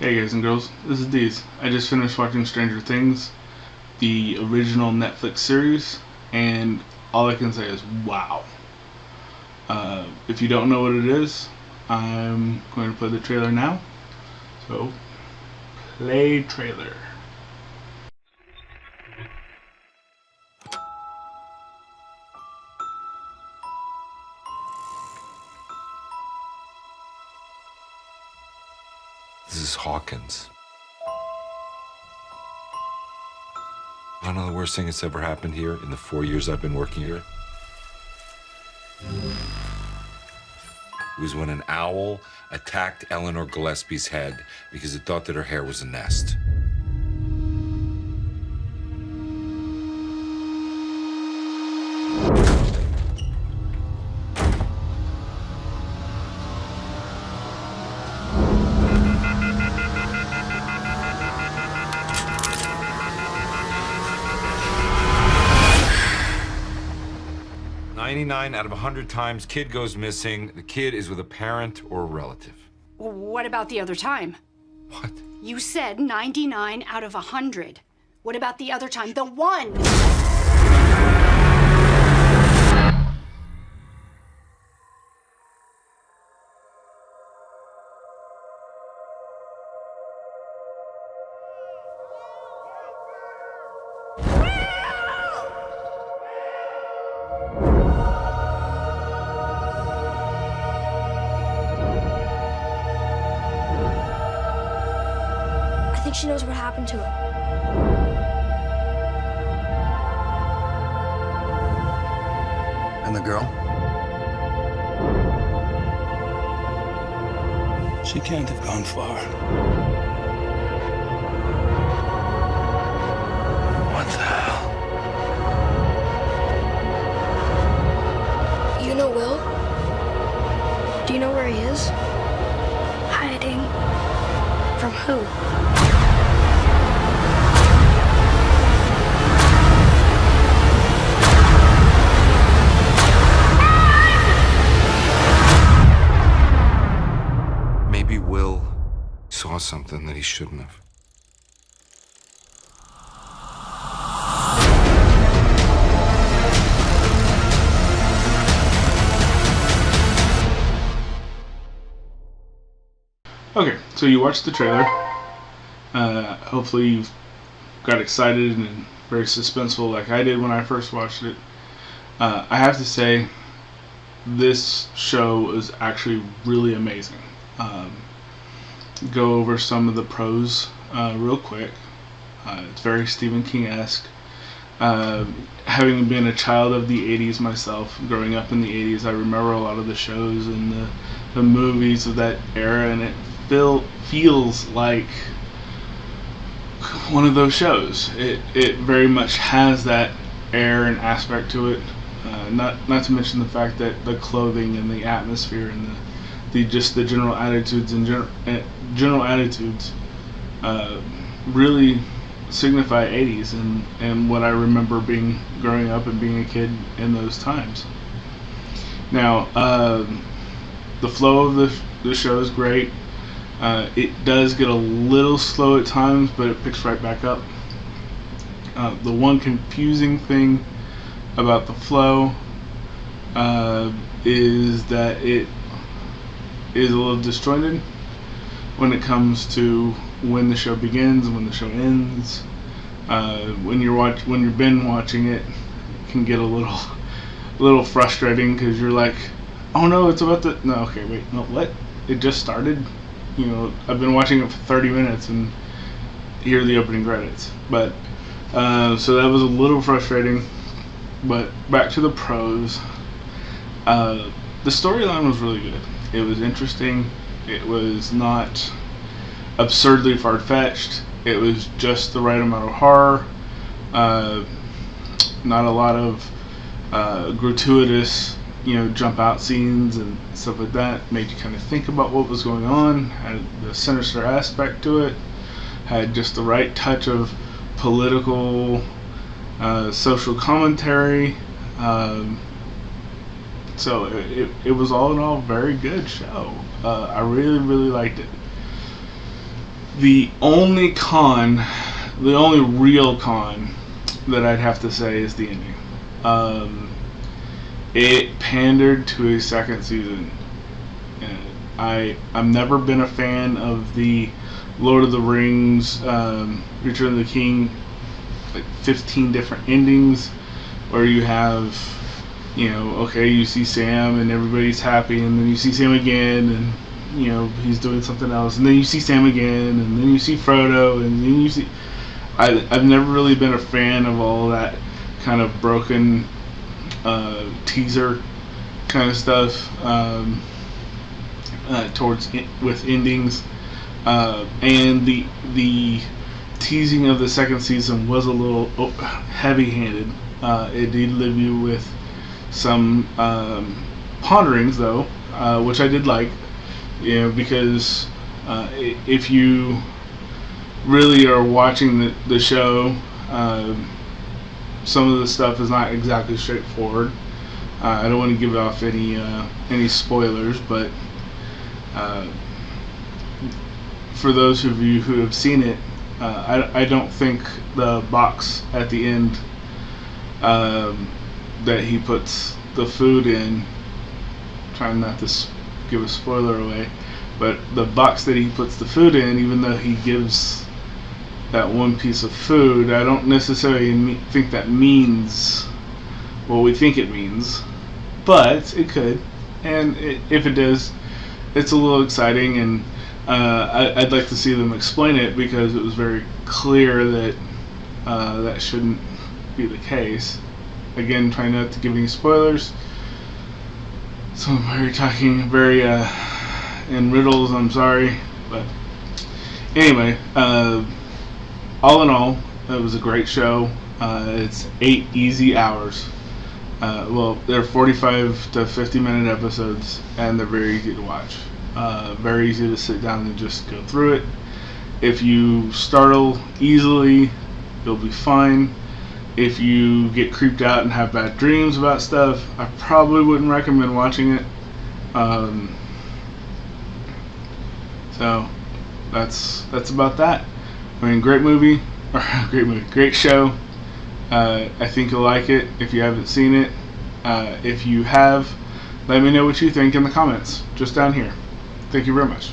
Hey guys and girls, this is Deez. I just finished watching Stranger Things, the original Netflix series, and all I can say is wow. If you don't know what it is, I'm going to play the trailer now. So, play trailer. This is Hawkins. I know the worst thing that's ever happened here in the 4 years I've been working here. It was when an owl attacked Eleanor Gillespie's head because it thought that her hair was a nest. "99 out of 100 times, kid goes missing. The kid is with a parent or a relative." What about the other time? What? You said 99 out of 100. What about the other time? The one! I think she knows what happened to him. And the girl? She can't have gone far. What the hell? You know Will? Do you know where he is? Hiding. From who? Maybe Will saw something that he shouldn't have. Okay, so you watched the trailer. Hopefully you got excited and very suspenseful like I did when I first watched it. I have to say, this show is actually really amazing. Go over some of the pros real quick. It's very Stephen King-esque. Having been a child of the 80s myself, growing up in the 80s, I remember a lot of the shows and the movies of that era, and it feels like one of those shows. It very much has that air and aspect to it. Not to mention the fact that the clothing and the atmosphere and the general attitudes and general attitudes really signify 80s and what I remember growing up and being a kid in those times. Now, the flow of the show is great. It does get a little slow at times, but it picks right back up. The one confusing thing about the flow is that it is a little disjointed when it comes to when the show begins and when the show ends. When you're binge watching it, it can get a little frustrating because you're like, oh no, it's about to, no, okay, wait, no, what? It just started? You know, I've been watching it for 30 minutes and here are the opening credits. But, so that was a little frustrating. But back to the pros. The storyline was really good. It was interesting. It was not absurdly far-fetched. It was just the right amount of horror. Not a lot of gratuitous, jump out scenes and stuff like that. Made you kind of think about what was going on. Had the sinister aspect to it. Had just the right touch of political, social commentary. So it was all in all a very good show. I really liked it. The only real con that I'd have to say is the ending. It pandered to a second season. I've never been a fan of the Lord of the Rings, Return of the King, like 15 different endings, where you have, okay, you see Sam and everybody's happy, and then you see Sam again, and he's doing something else, and then you see Sam again, and then you see Frodo, and then you see. I've never really been a fan of all that kind of broken teaser kind of stuff with endings, and the teasing of the second season was a little heavy-handed. It did leave you with some ponderings, though, which I did like, because if you really are watching the show, some of the stuff is not exactly straightforward. I don't want to give off any spoilers, but for those of you who have seen it, I don't think the box at the end that he puts the food in, trying not to give a spoiler away, but the box that he puts the food in, even though he gives that one piece of food, I don't necessarily think that means what we think it means, but it could, and if it does, it's a little exciting, and I'd like to see them explain it, because it was very clear that that shouldn't be the case. Again, trying not to give any spoilers, so I'm talking very in riddles, I'm sorry, but anyway, all in all, it was a great show. It's 8 easy hours. Well, they're 45 to 50-minute episodes, and they're very easy to watch. Very easy to sit down and just go through it. If you startle easily, you'll be fine. If you get creeped out and have bad dreams about stuff, I probably wouldn't recommend watching it. So that's about that. I mean, great movie, great show. I think you'll like it if you haven't seen it. If you have, let me know what you think in the comments, just down here. Thank you very much.